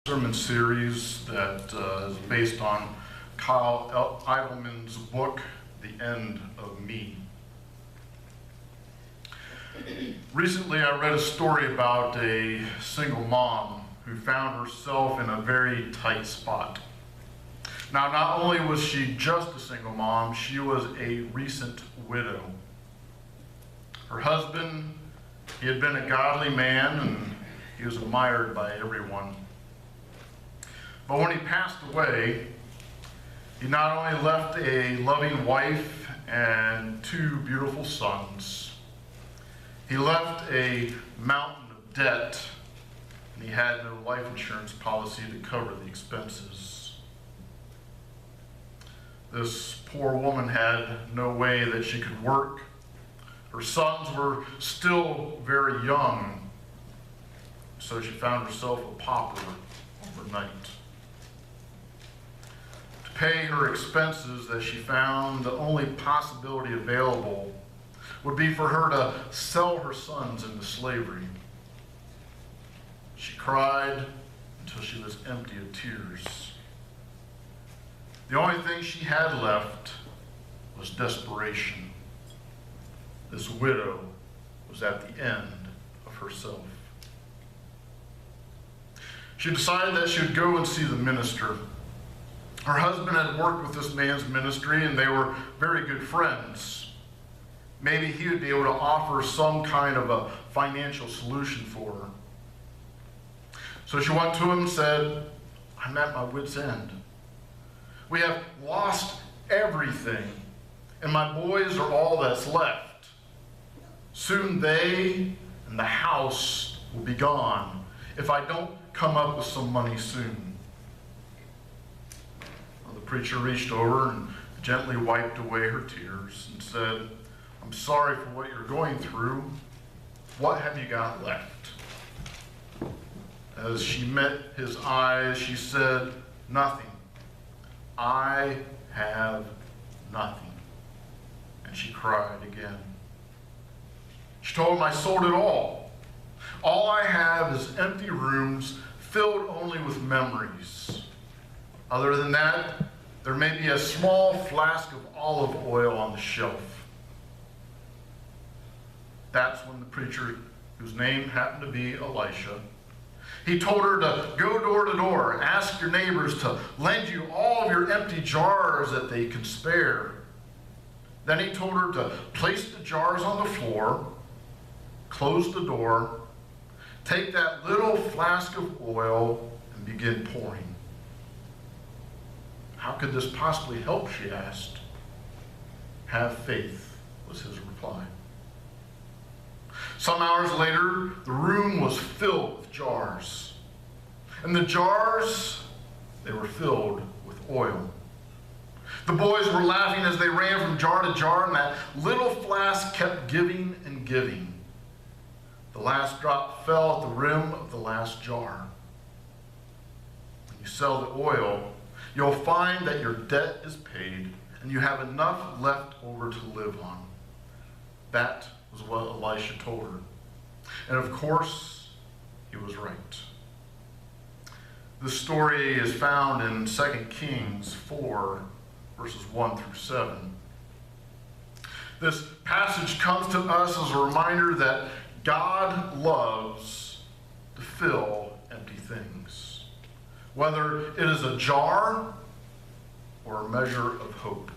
sermon series that is based on Kyle Idleman's book, The End of Me. Recently, I read a story about a single mom who found herself in a very tight spot. Now, not only was she just a single mom, she was a recent widow. Her husband, he had been a godly man and he was admired by everyone. But when he passed away, he not only left a loving wife and two beautiful sons, he left a mountain of debt, and he had no life insurance policy to cover the expenses. This poor woman had no way that she could work. Her sons were still very young, so she found herself a pauper overnight. To pay her expenses that she found, the only possibility available would be for her to sell her sons into slavery. She cried until she was empty of tears. The only thing she had left was desperation. This widow was at the end of herself. She decided that she would go and see the minister. Her husband had worked with this man's ministry and they were very good friends. Maybe he would be able to offer some kind of a financial solution for her. So she went to him and said, "I'm at my wit's end. We have lost everything, and my boys are all that's left. Soon they and the house will be gone if I don't come up with some money soon." Well, the preacher reached over and gently wiped away her tears and said, "I'm sorry for what you're going through. What have you got left?" As she met his eyes, she said, "Nothing. I have nothing." And she cried again. She told him, "I sold it all. All I have is empty rooms filled only with memories. Other than that, there may be a small flask of olive oil on the shelf." That's when the preacher, whose name happened to be Elisha, he told her to go door to door, ask your neighbors to lend you all of your empty jars that they could spare. Then he told her to place the jars on the floor, close the door, take that little flask of oil, and begin pouring. "How could this possibly help?" she asked. "Have faith," was his reply. Some hours later, the room was filled with jars. And the jars, they were filled with oil. The boys were laughing as they ran from jar to jar, and that little flask kept giving and giving. The last drop fell at the rim of the last jar. When you sell the oil, you'll find that your debt is paid and you have enough left over to live on. That was what Elisha told her. And of course, he was right. This story is found in 2 Kings 4, verses 1 through 7. This passage comes to us as a reminder that God loves to fill empty things, whether it is a jar or a measure of hope.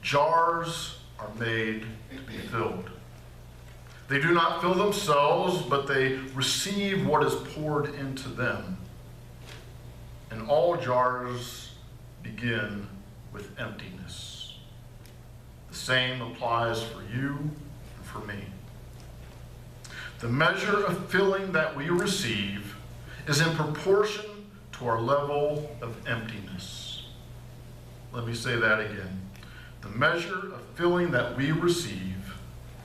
Jars are made to be filled. They do not fill themselves, but they receive what is poured into them. And all jars begin with emptiness. The same applies for you and for me. The measure of filling that we receive is in proportion to our level of emptiness. Let me say that again. The measure of filling that we receive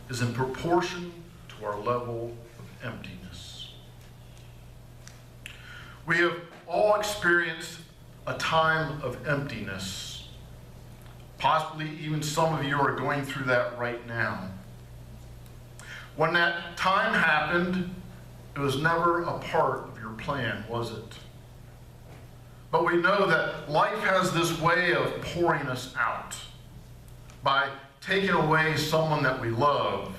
is in proportion to our level of emptiness. We have all experienced a time of emptiness. Possibly even some of you are going through that right now. When that time happened, it was never a part of your your plan, was it? But we know that life has this way of pouring us out by taking away someone that we love,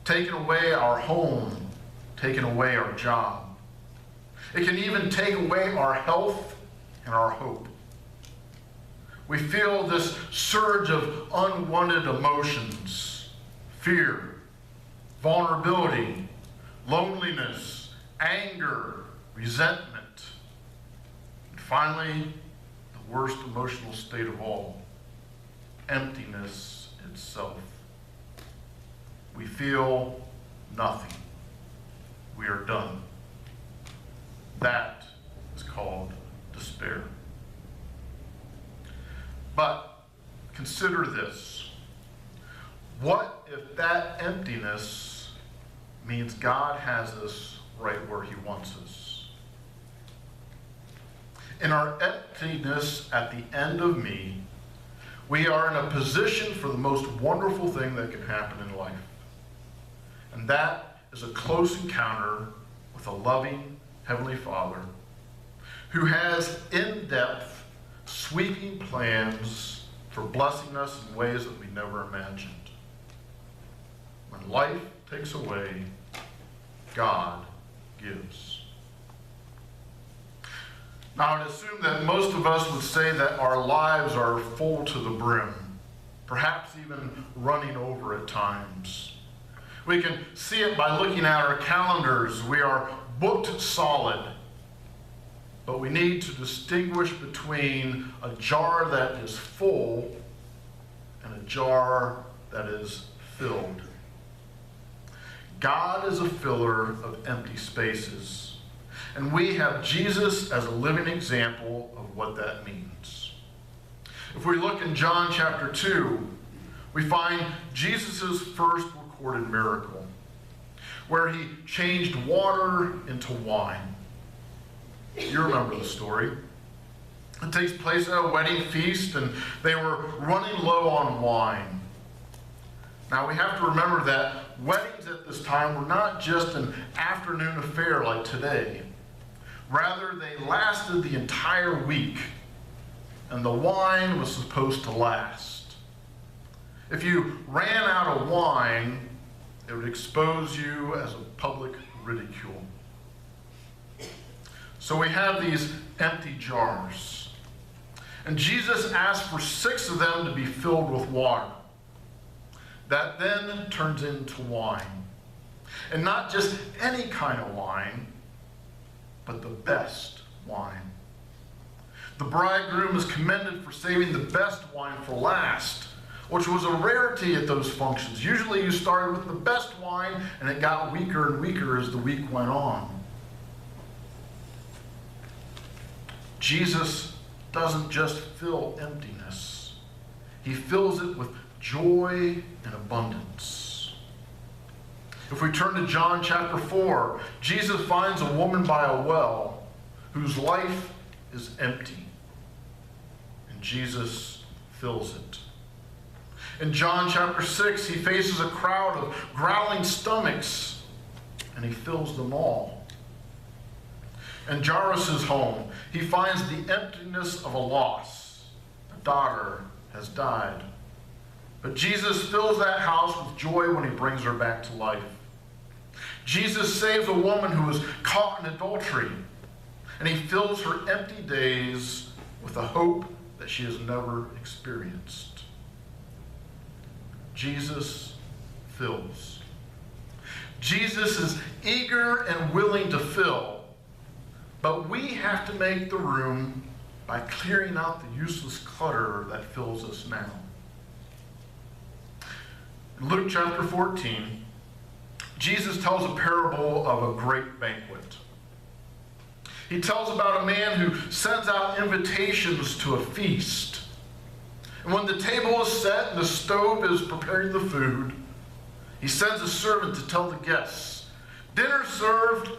taking away our home, taking away our job. It can even take away our health and our hope. We feel this surge of unwanted emotions, fear, vulnerability, loneliness, anger, resentment, and finally, the worst emotional state of all, emptiness itself. We feel nothing. We are done. That is called despair. But consider this. What if that emptiness means God has us right where he wants us? In our emptiness at the end of me, we are in a position for the most wonderful thing that can happen in life. And that is a close encounter with a loving Heavenly Father who has in-depth, sweeping plans for blessing us in ways that we never imagined. When life takes away, God gives. Now, I'd assume that most of us would say that our lives are full to the brim, perhaps even running over at times. We can see it by looking at our calendars. We are booked solid. But we need to distinguish between a jar that is full and a jar that is filled. God is a filler of empty spaces. And we have Jesus as a living example of what that means. If we look in John chapter 2, we find Jesus' first recorded miracle, where he changed water into wine. You remember the story. It takes place at a wedding feast, and they were running low on wine. Now, we have to remember that weddings at this time were not just an afternoon affair like today. Rather, they lasted the entire week, and the wine was supposed to last. If you ran out of wine, it would expose you as a public ridicule. So we have these empty jars. And Jesus asked for 6 of them to be filled with water. That then turns into wine. And not just any kind of wine, but the best wine. The bridegroom is commended for saving the best wine for last, which was a rarity at those functions. Usually you started with the best wine, and it got weaker and weaker as the week went on. Jesus doesn't just fill emptiness. He fills it with joy and abundance. If we turn to John chapter 4, Jesus finds a woman by a well whose life is empty. And Jesus fills it. In John chapter 6, he faces a crowd of growling stomachs, and he fills them all. In Jairus' home, he finds the emptiness of a loss. A daughter has died. But Jesus fills that house with joy when he brings her back to life. Jesus saves a woman who was caught in adultery, and he fills her empty days with a hope that she has never experienced. Jesus fills. Jesus is eager and willing to fill, but we have to make the room by clearing out the useless clutter that fills us now. In Luke chapter 14, Jesus tells a parable of a great banquet. He tells about a man who sends out invitations to a feast. And when the table is set and the stove is preparing the food, he sends a servant to tell the guests, "Dinner served."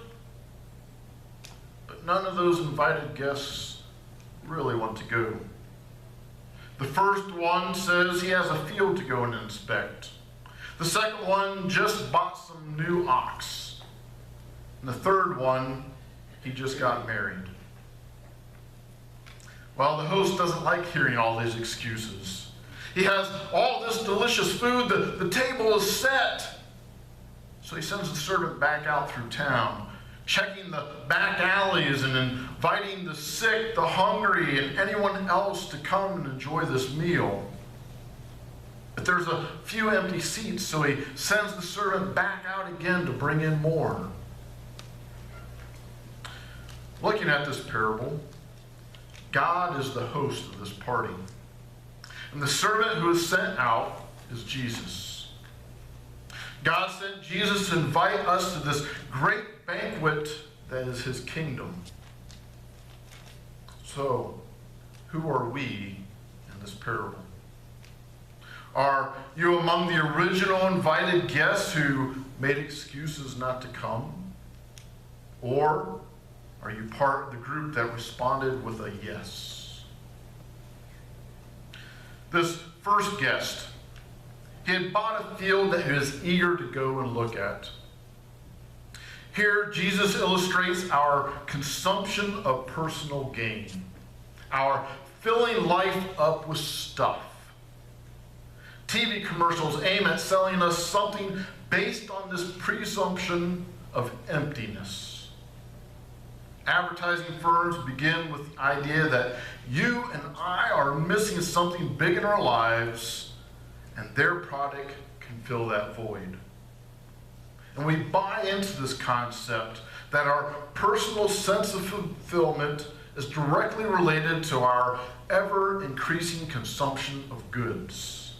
But none of those invited guests really want to go. The first one says he has a field to go and inspect. The second one just bought some new ox. And the third one he just got married. Well, the host doesn't like hearing all these excuses. He has all this delicious food, the table is set. So he sends the servant back out through town, checking the back alleys and inviting the sick, the hungry, and anyone else to come and enjoy this meal. But there's a few empty seats, so he sends the servant back out again to bring in more. Looking at this parable, God is the host of this party. And the servant who is sent out is Jesus. God sent Jesus to invite us to this great banquet that is his kingdom. So, who are we in this parable? Are you among the original invited guests who made excuses not to come? Or are you part of the group that responded with a yes? This first guest, he had bought a field that he was eager to go and look at. Here, Jesus illustrates our consumption of personal gain, our filling life up with stuff. TV commercials aim at selling us something based on this presumption of emptiness. Advertising firms begin with the idea that you and I are missing something big in our lives, and their product can fill that void. And we buy into this concept that our personal sense of fulfillment is directly related to our ever-increasing consumption of goods.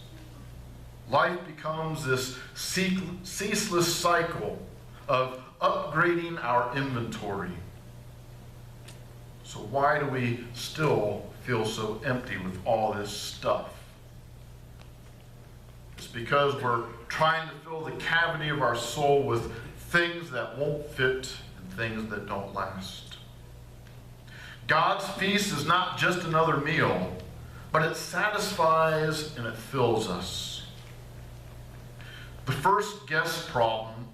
Life becomes this ceaseless cycle of upgrading our inventory. So why do we still feel so empty with all this stuff? It's because we're trying to fill the cavity of our soul with things that won't fit and things that don't last. God's feast is not just another meal, but it satisfies and it fills us. The first guest's problem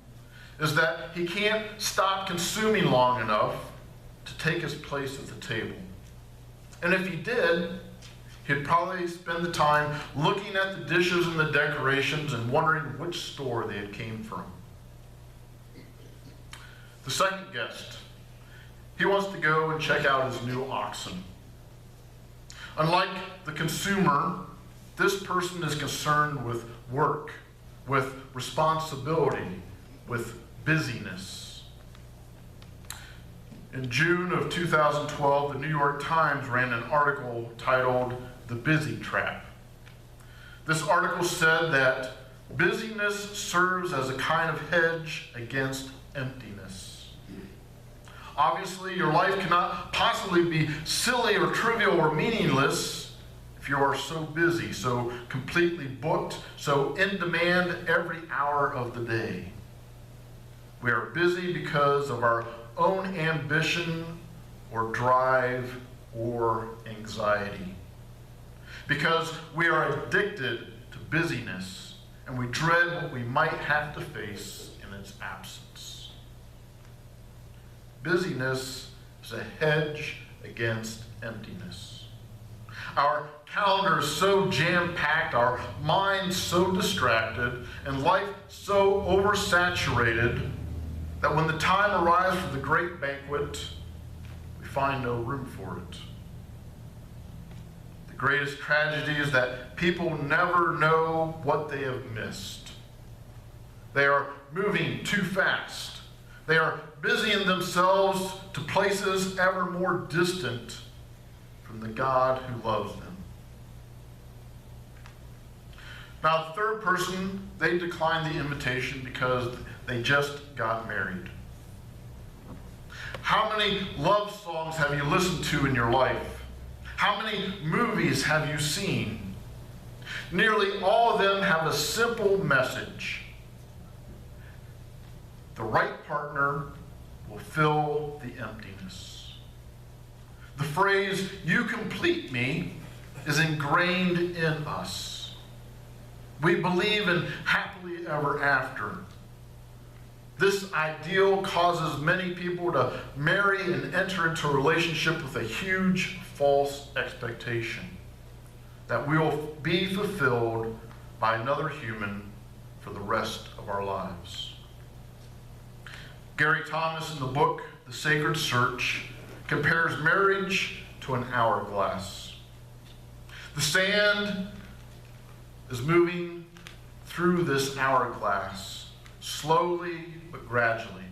is that he can't stop consuming long enough to take his place at the table. And if he did, he'd probably spend the time looking at the dishes and the decorations and wondering which store they had came from. The second guest, he wants to go and check out his new oxen. Unlike the consumer, this person is concerned with work, with responsibility, with busyness. In June of 2012, the New York Times ran an article titled "The Busy Trap." This article said that busyness serves as a kind of hedge against emptiness. Obviously, your life cannot possibly be silly or trivial or meaningless if you are so busy, so completely booked, so in demand every hour of the day. We are busy because of our own ambition or drive or anxiety. Because we are addicted to busyness and we dread what we might have to face in its absence. Busyness is a hedge against emptiness. Our calendar is so jam-packed, our minds so distracted, and life so oversaturated that when the time arrives for the great banquet, we find no room for it. The greatest tragedy is that people never know what they have missed. They are moving too fast. They are busying themselves to places ever more distant from the God who loves them. Now, the third person, they declined the invitation because they just got married. How many love songs have you listened to in your life? How many movies have you seen? Nearly all of them have a simple message. The right partner will fill the emptiness. The phrase, "you complete me," is ingrained in us. We believe in happily ever after. This ideal causes many people to marry and enter into a relationship with a huge false expectation that we will be fulfilled by another human for the rest of our lives. Gary Thomas, in the book The Sacred Search, compares marriage to an hourglass. The sand is moving through this hourglass, slowly but gradually.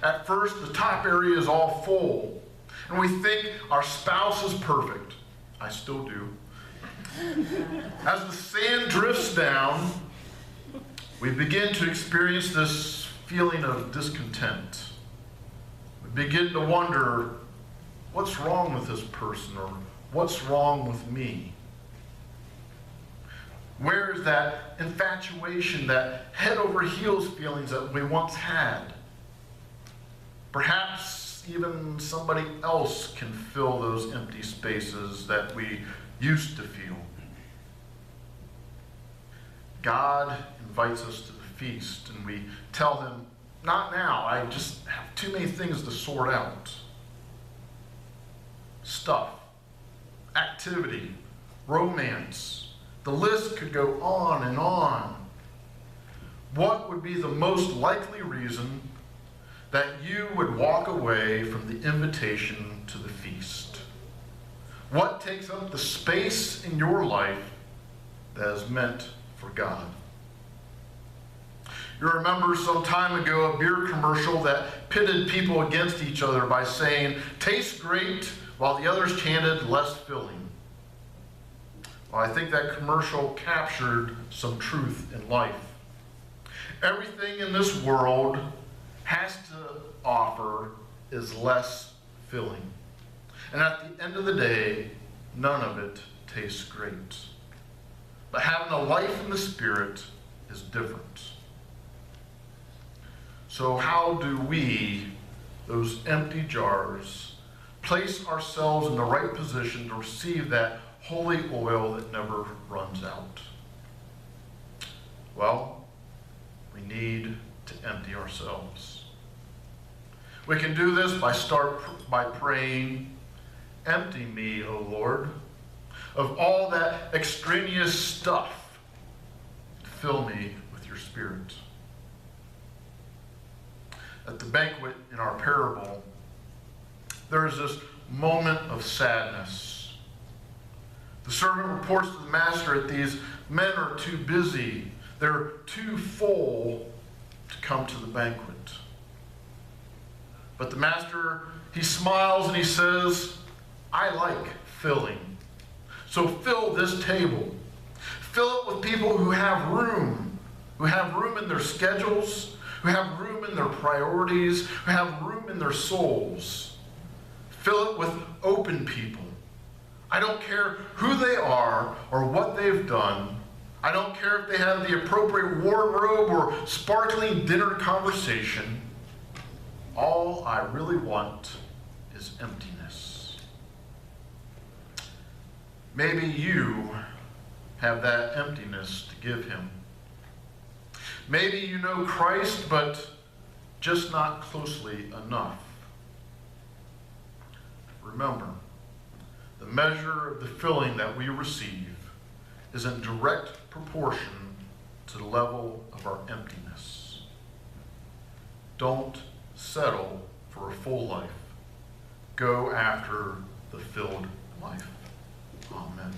At first, the top area is all full, and we think our spouse is perfect. I still do. As the sand drifts down, we begin to experience this feeling of discontent. We begin to wonder, what's wrong with this person, or what's wrong with me? Where is that infatuation, that head over heels feelings that we once had? Perhaps even somebody else can fill those empty spaces that we used to feel. God invites us to the feast, and we tell him, not now, I just have too many things to sort out. Stuff, activity, romance, the list could go on and on. What would be the most likely reason that you would walk away from the invitation to the feast? What takes up the space in your life that is meant for God? You remember some time ago a beer commercial that pitted people against each other by saying, "Tastes great," while the others chanted, "Less filling." Well, I think that commercial captured some truth in life. Everything in this world has to offer is less filling. And at the end of the day, none of it tastes great. But having a life in the Spirit is different. So how do we, those empty jars, place ourselves in the right position to receive that holy oil that never runs out? Well, we need to empty ourselves. We can do this by praying, "Empty me, O Lord, of all that extraneous stuff. Fill me with your Spirit." At the banquet in our parable, there is this moment of sadness. The servant reports to the master that these men are too busy, they're too full to come to the banquet. But the master, he smiles and he says, "I like filling. So fill this table. Fill it with people who have room in their schedules, who have room in their priorities, who have room in their souls. Fill it with open people. I don't care who they are or what they've done. I don't care if they have the appropriate wardrobe or sparkling dinner conversation. All I really want is emptiness." Maybe you have that emptiness to give him. Maybe you know Christ, but just not closely enough. Remember, the measure of the filling that we receive is in direct proportion to the level of our emptiness. Don't settle for a full life. Go after the filled life. Amen.